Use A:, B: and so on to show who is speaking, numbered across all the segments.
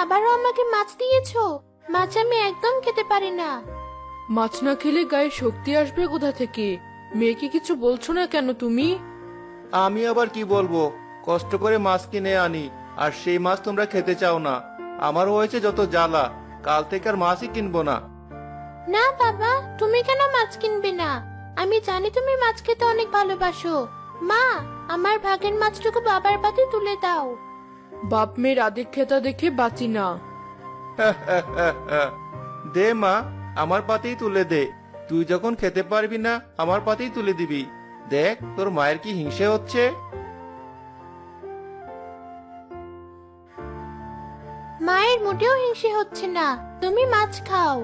A: আবারও আমাকে মাছ দিয়েছো। মাছ আমি একদম খেতে পারি না।
B: মাছ না খেলে গায়ে শক্তি আসবে কোথা থেকে? মেয়েকে কিছু বলছো না কেন তুমি?
C: আমি আবার কি বলবো? কষ্ট করে মাছ কিনে আনি, আর সেই মাছ তোমরা খেতে চাও না। আমার হয়েছে যত জ্বালা, কাল থেকে আর মাছই কিনবো না।
A: না বাবা, তুমি কেন মাছ কিনবে না? আমি জানি তুমি মাছ খেতে অনেক ভালোবাসো। মা, আমার ভাগের মাছটুকু বাবার পাতে তুলে দাও।
B: বাপ মেয়ের আদিক খেতা দেখে বাঁচি না।
C: দে মা, আমার পাতেই তুলে দে। তুই যখন খেতে পারবি না, আমার পাতেই তুলে দিবি। দেখ তোর মায়ের কি হিংসে হচ্ছে।
A: মায়ের মোটেও হিংসে হচ্ছে না, তুমি মাছ খাও।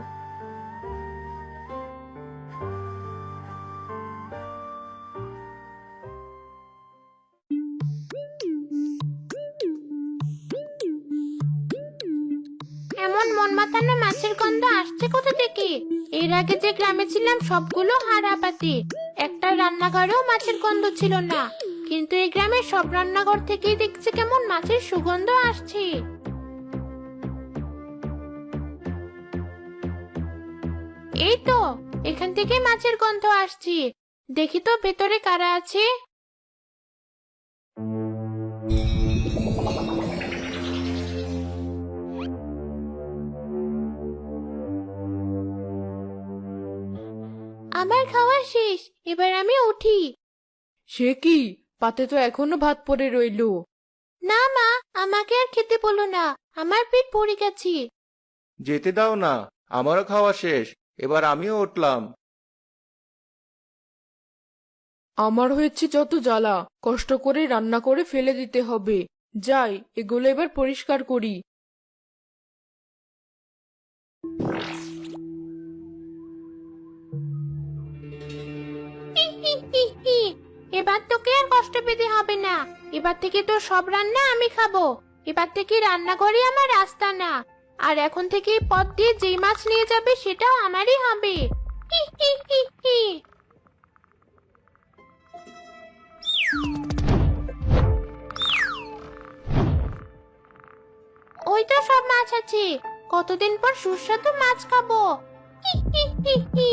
A: এমন মন মাতানো মাছের গন্ধ আসছে কোথা থেকে? এর আগে যে গ্রামে ছিলাম সবগুলো হাড়াপাতি, একটা রান্নাঘরেও মাছের গন্ধ ছিল না। কিন্তু এই গ্রামের সব রান্নাঘর থেকেই দেখছি কেমন মাছের সুগন্ধ আসছে। এই তো, এখান থেকে মাছের গন্ধ আসছে। দেখি তো ভেতরে কারা আছে। আমার খাওয়া শেষ, এবার আমি উঠি।
B: সে কি, পাতে তো এখনো ভাত পড়ে রইলো।
A: না মা, আমাকে আর খেতে বলো না, আমার পেট ভরে গেছে।
C: যেতে দাও না, আমারও খাওয়া শেষ। এবার আমিও উঠলাম।
B: আমার হয়েছে যত জ্বালা, কষ্ট করে রান্না করে ফেলে দিতে হবে। যাই, এগুলো এবার পরিষ্কার করি।
A: হি হি হি হি। এবার তোকে আর কষ্ট পেতে হবে না। এবার থেকে তোর সব রান্না আমি খাবো। এবার থেকে রান্নাঘরে আমার রাস্তা না। আর এখন থেকে এই পথ দিয়ে যেই মাছ নিয়ে যাবে সেটাও আমারই হবে। হি হি হি হি। ওই তো সব মাছ আছে। কতদিন পর সুস্বাদু মাছ খাবো। হি হি হি হি।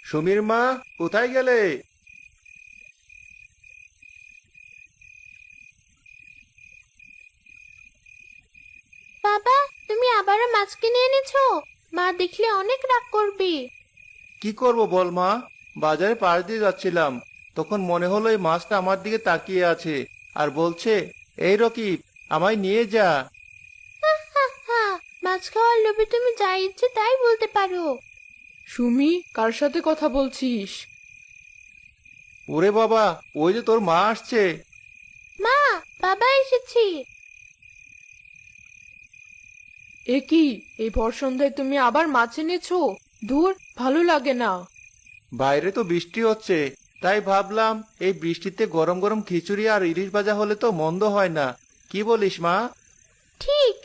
C: সুমির মা, কোথায় গেলে?
A: বাবা, তুমি আবারও মাছ কিনে এনেছো? মা দেখলে অনেক রাগ করবে।
C: কি করব বল মা? বাজারে পাশ দিয়ে যাচ্ছিলাম, তখন মনে হলো এই মাছটা আমার দিকে তাকিয়ে আছে আর বলছে, এই রকিব, আমায় নিয়ে যা।
A: হা হা হা। মাছ খাওয়ার লোভে তুমি যা ইচ্ছে তাই বলতে পারো।
B: সুমি, কার সাথে কথা বলছিস?
C: ওরে বাবা, ওই যে তোর মা আসছে।
A: মা, বাবা এসেছি।
B: এ কি, এই ভর সন্ধ্যায় তুমি আবার মাছ এনেছো? ধুর, ভালো লাগে না।
C: বাইরে তো বৃষ্টি হচ্ছে, তাই ভাবলাম এই বৃষ্টিতে গরম গরম খিচুড়ি আর ইলিশ ভাজা হলে তো মন্দ হয় না। কি বলিস মা?
A: ঠিক।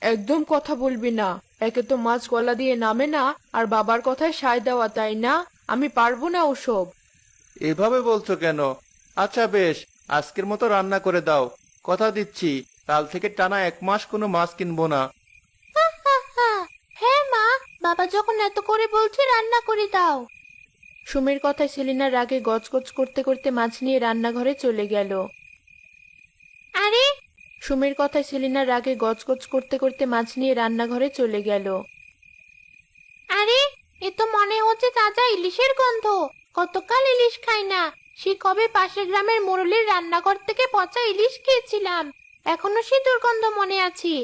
B: একদম কথা বলবি না। একে তো মাছ গলা দিয়ে নামে না, আর বাবার কথায় সায় দেওয়া, তাই না? আমি পারবো না ওসব।
C: এভাবে বলছো কেন? আচ্ছা বেশ, আজকের মতো রান্না করে দাও। কথা দিচ্ছি, কাল থেকে টানা 1 মাস কোনো মাছ কিনবো না।
A: হা হা হা। হ্যাঁ মা, বাবা যখন এত করে বলছে রান্না করে দাও।
B: সুমির কথায় সেলিনা রাগে গজগজ করতে করতে মাছ নিয়ে রান্নাঘরে চলে গেল।
A: আরে,
B: সুমির কথায় সেলিনা রাগে গজগজ করতে করতে মাছ নিয়ে রান্নাঘরে চলে গেল।
A: আরে, এ তো মনে হচ্ছে তাজা ইলিশের গন্ধ। কতকাল ইলিশ খাই না। সে কবে পাশের গ্রামের মোড়লের রান্নাঘর থেকে পচা ইলিশ খেয়েছিলাম। এখনো সে দুর্গন্ধ মনে আছে।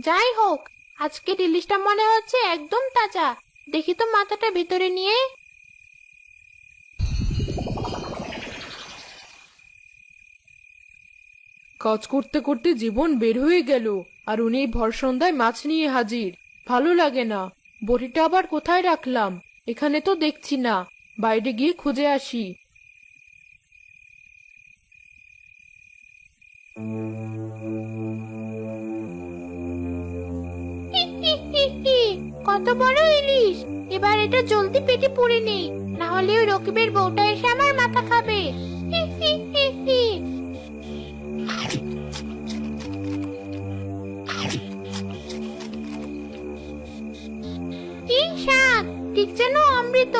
A: যাই হোক, আজকের ইলিশটা মনে হচ্ছে একদম তাজা। দেখি তো মাথাটা ভেতরে নিয়ে।
B: কাজ করতে করতে জীবন বের হয়ে গেল, আর উনি এই ভর সন্ধ্যায় মাছ নিয়ে হাজির। ভালো লাগে না। বড়িটা আবার কোথায় রাখলাম? এখানে তো দেখছি না। বাইরে গিয়ে খুঁজে আসি।
A: কত বড় ইলিশ! এবার এটা জলদি পেটে পুরে নেই, না হলে ওই রকিবের বউটা এসে আমার মাথা খাবে। হি হি হি হি। কি স্বাদ! ঠিক যেন অমৃত।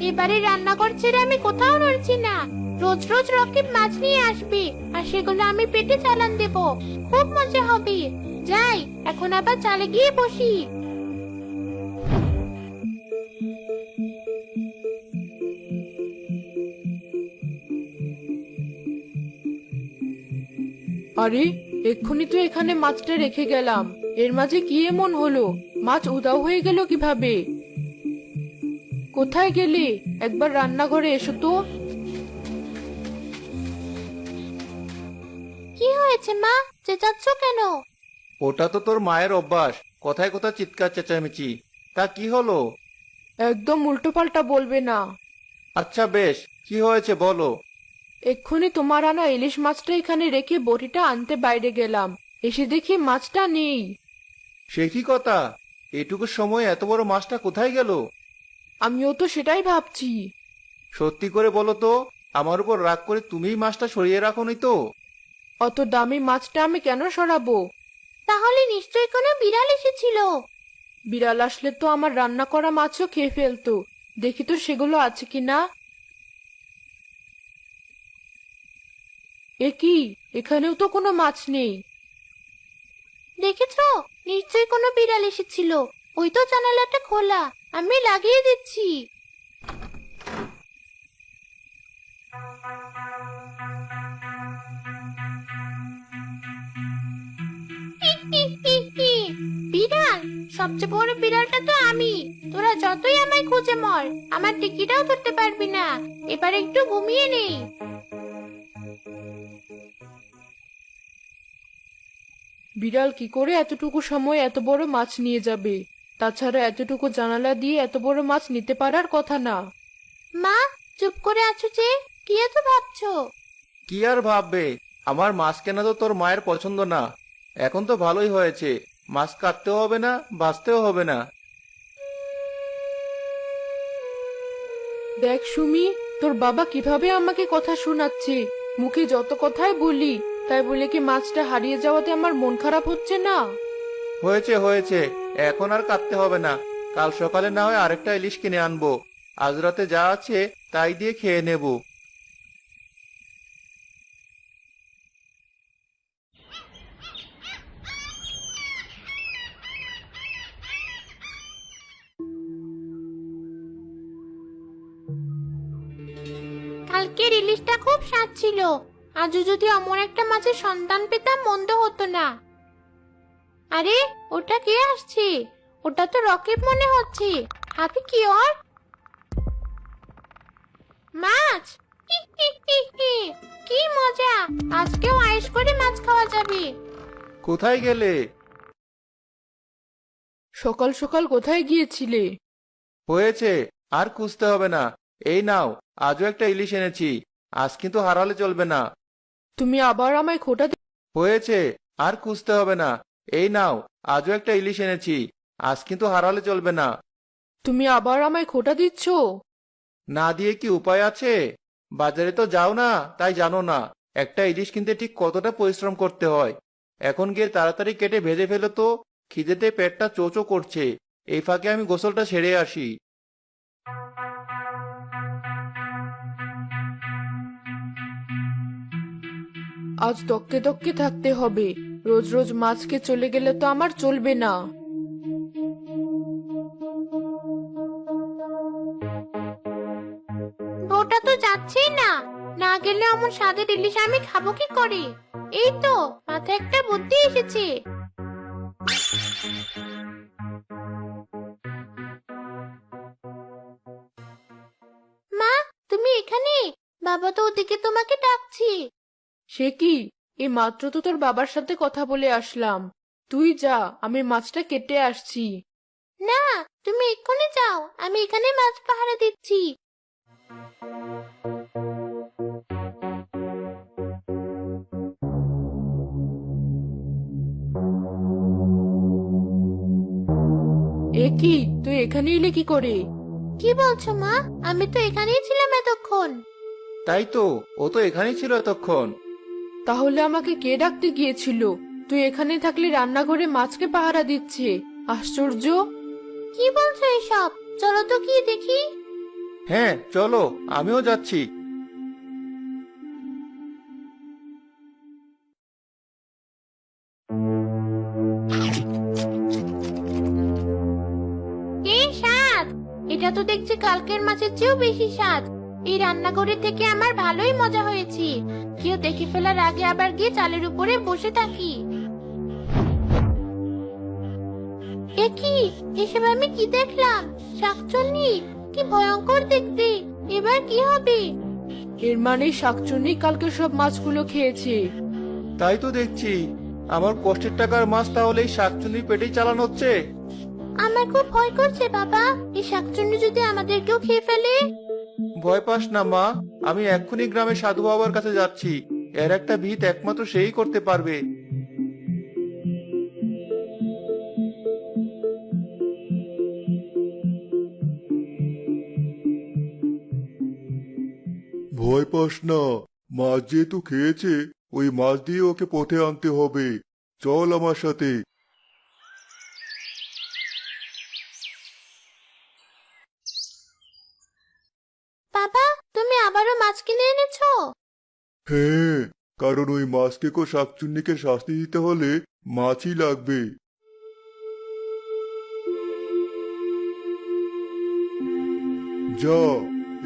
A: এবারে রান্নাঘর ছেড়ে আমি কোথাও নড়ছি না। রোজ রোজ রকিব মাছ নিয়ে আসবে, আর সেগুলো আমি পেটে চালান দেব। খুব মজা হবে। যাই, এখন আবার চালে গিয়ে বসি।
B: আরে, এক্ষুনি তো এখানে মাছটা রেখে গেলাম, এর মাঝে কি এমন হলো? মাছ উধাও হয়ে গেল কিভাবে? কোথায় গেলে? একবার রান্নাঘরে এসো তো।
A: কি হয়েছে মা, চেঁচাচ্ছ কেন?
C: ওটা তো তোর মায়ের অভ্যাস, কথায় কথায় চিৎকার চেঁচামেচি। তা কি হলো?
B: একদম উল্টোপাল্টা বলবে না।
C: আচ্ছা বেশ, কি হয়েছে বলো।
B: এক্ষুনি তোমার আনা ইলিশ মাছটা এখানে রেখে বটিটা আনতে বাইরে গেলাম, এসে দেখি মাছটা নেই।
C: সে কি কথা? এটুকু সময় এত বড় মাছটা কোথায় গেল?
B: আমিও তো সেটাই ভাবছি।
C: সত্যি করে বলো তো, আমার উপর রাগ করে তুমিই মাছটা সরিয়ে রাখোনি তো?
B: অত দামি মাছটা আমি কেন সরাবো?
A: তাহলে নিশ্চয়ই কোনো বিড়াল এসেছিল।
B: বিড়াল আসলে তো আমার রান্না করা মাছও খেয়ে ফেলতো। দেখি তো সেগুলো আছে কিনা। এ কি, এখানেও তো কোনো মাছ নেই।
A: দেখেছো, নিশ্চয়ই কোনো বিড়াল এসেছিল। ওই তো জানালাটা খোলা, আমি লাগিয়ে দিচ্ছি। হি, হি, হি, হি। বিড়াল? সবচেয়ে বড় বিড়ালটা তো আমি। তোরা যতই আমায় খুঁজে মর, আমার টিকিটাও ধরতে পারবি না। এবার একটু ঘুমিয়ে নেই।
B: বিড়াল কি করে এতটুকু সময় এত বড় মাছ নিয়ে যাবে? তাছাড়া এতটুকু জানালা দিয়ে এত বড় মাছ নিতে পারার কথা না।
A: মা, চুপ করে আছো যে, কি এত ভাবছো?
C: কি আর ভাববে, আমার মাছ কেনা তো তোর মায়ের পছন্দ না। এখন তো ভালোই হয়েছে, মাছ কাটতেও হবে না, বাঁচতেও হবে না।
B: দেখ সুমি, তোর বাবা কিভাবে আমাকে কথা শোনাচ্ছে। মুখে যত কথাই বলি, তাই বলে কি মাছটা হারিয়ে যাওয়াতে আমার মন খারাপ হচ্ছে না?
C: হয়েছে হয়েছে, এখন আর কাটতে হবে না। কাল সকালে না হয় আরেকটা ইলিশ কিনে আনবো। আজ রাতে যা আছে তাই দিয়ে খেয়ে নেব।
A: কালকের ইলিশটা খুব স্বাদ ছিল। আজও যদি অমন একটা মাছের সন্তান পেতাম মন্দ হতো না। আরে, ওটা কে আসছে? ওটা তো রকিব মনে হচ্ছে। হাতে কি ওর? মাছ! হি, হি, হি, হি। কি মজা! আজকেও আয়েশ করে মাছ খাওয়া যাবে।
C: কোথায় গেলে?
B: সকাল সকাল কোথায় গিয়েছিলে?
C: হয়েছে, আর খুঁজতে হবে না। এই নাও, আজও একটা ইলিশ এনেছি। আজ কিন্তু হারালে চলবে না।
B: তুমি আবার আমায় খোটা
C: হয়েছে, আর খুঁজতে হবে না। এই নাও, আজও একটা ইলিশ এনেছি। আজ কিন্তু হারালে চলবে না।
B: তুমি আবার আমায় খোটা দিচ্ছ?
C: না দিয়ে কি উপায় আছে? বাজারে তো যাও না, তাই জানো না একটা ইলিশ কিনতে ঠিক কতটা পরিশ্রম করতে হয়। এখন গিয়ে তাড়াতাড়ি কেটে ভেজে ফেলো তো, খিদেতে পেটটা চোচো করছে। এই ফাঁকে আমি গোসলটা সেরে আসি।
B: আজ তককে তককে থাকতে হবে। রোজ রোজ মাছকে চলে গেলে তো আমার চলবে না।
A: ওটা তো যাচ্ছেই না। না গেলে অমন স্বাদের ইলিশ আমি খাবো কি করে? এই তো, মাথায় একটা বুদ্ধি এসেছে। মা, তুমি এখানে? বাবা তো ওদিকে তোমাকে ডাকছি।
B: সে কি, এই মাত্র তো তোর বাবার সাথে কথা বলে আসলাম। তুই যা, আমি মাছটা কেটে আসছি।
A: না, তুমি এক্ষুনি যাও, আমি এখানে মাছ পাহারা দিচ্ছি।
B: কি তুই এখানে এলে কি করে?
A: কি বলছো মা? আমি তো এখানেই ছিলাম এতক্ষণ।
C: তাই তো, ও তো এখানেই ছিল এতক্ষণ।
B: তাহলে আমাকে কে ডাকতে গিয়েছিল? তুই এখানে থাকলে রান্নাঘরে মাছকে পাহারা দিচ্ছে। আশ্চর্য।
A: কি বলছো এসব? চলো তো কি দেখি।
C: হ্যাঁ চলো, আমিও যাচ্ছি।
A: কি স্বাদ! এটা তো দেখছি কালকের মাছের চেয়েও বেশি স্বাদ। এই রান্নাঘরে থেকে আমার ভালোই মজা হয়েছে। কেউ দেখে ফেলার আগে আবার গিয়ে চালের উপরে বসে থাকি। এ কি? এসব আমি কি দেখলাম? শাকচুন্নি! কি ভয়ঙ্কর দেখতে! এবার কি হবে?
B: এর মানে শাকচুন্নি কালকে সব মাছগুলো খেয়েছে।
C: তাই তো দেখছি, আমার কষ্টের টাকার মাছ তাহলে এই শাকচুন্নির পেটেই চালানো হচ্ছে।
A: আমার খুব ভয় করছে বাবা। এই শাকচুন্নি যদি আমাদেরকেও খেয়ে ফেলে?
C: ভয় পাস না মা, আমি এক্ষুনি গ্রামে সাধু বাবার কাছে যাচ্ছি। এর একটা বিহিত একমাত্র সেই করতে পারবে।
D: ভয় পাস না, মাছ যেহেতু খেয়েছে ওই মাছ দিয়ে ওকে পথে আনতে হবে। চল আমার সাথে।
A: বাবা, তুমি আবারও মাছ কিনে এনেছো?
D: হ্যাঁ, কারণ ওই মাছকে শাকচুন্নিকে শাস্তি দিতে হলে মাছই লাগবে। যা,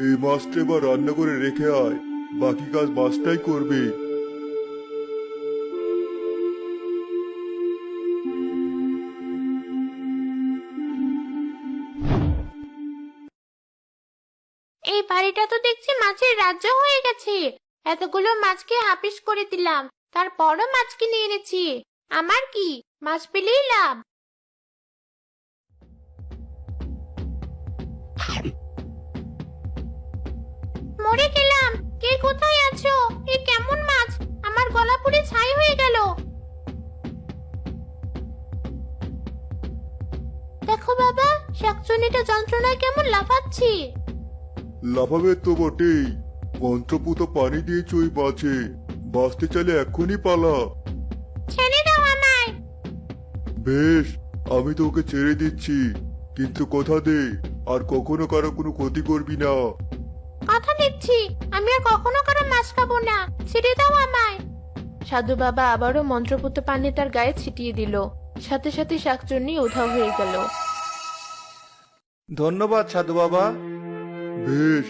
D: এই মাছটা এবার রান্না করে রেখে আয়। বাকি কাজ মাছটাই করবে।
A: এই বাড়িটা তো দেখছি মাছের রাজ্য হয়ে গেছে। এতগুলো মাছকে হাপিস করে দিলাম, তারপরও মাছ কিনে এনেছি। আমার কি, মাছ পেলেই লাভ। মরে গেলাম। কে কোথায় আছো? এ কেমন মাছ? আমার গলা পুড়ে ছাই হয়ে গেল। দেখো বাবা, শাকচুন্নিটা যন্ত্রণায় কেমন লাফাচ্ছি।
D: লাফাবে তো বটেই, মন্ত্রপুত পানি দিয়েছে ওই মাছে। বাঁচতে চাইলে এক্ষুনি পালা।
A: ছেড়ে দাও আমায়।
D: বেশ, আমি তো ওকে ছেড়ে দিচ্ছি, কিন্তু কথা দে আর কখনো কারো কোনো ক্ষতি করবি না।
A: কথা দিচ্ছি, আমি আর কখনো কারো মাছ খাবো না। ছেড়ে দাও আমায়।
B: সাধু বাবা আবারও মন্ত্রপুত পানি তার গায়ে ছিটিয়ে দিল। সাথে সাথে শাকচুন্নি উধাও হয়ে গেল।
C: ধন্যবাদ সাধু বাবা।
D: বেশ,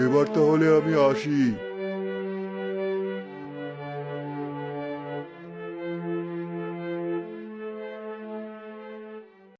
D: এবার তাহলে আমি আসি।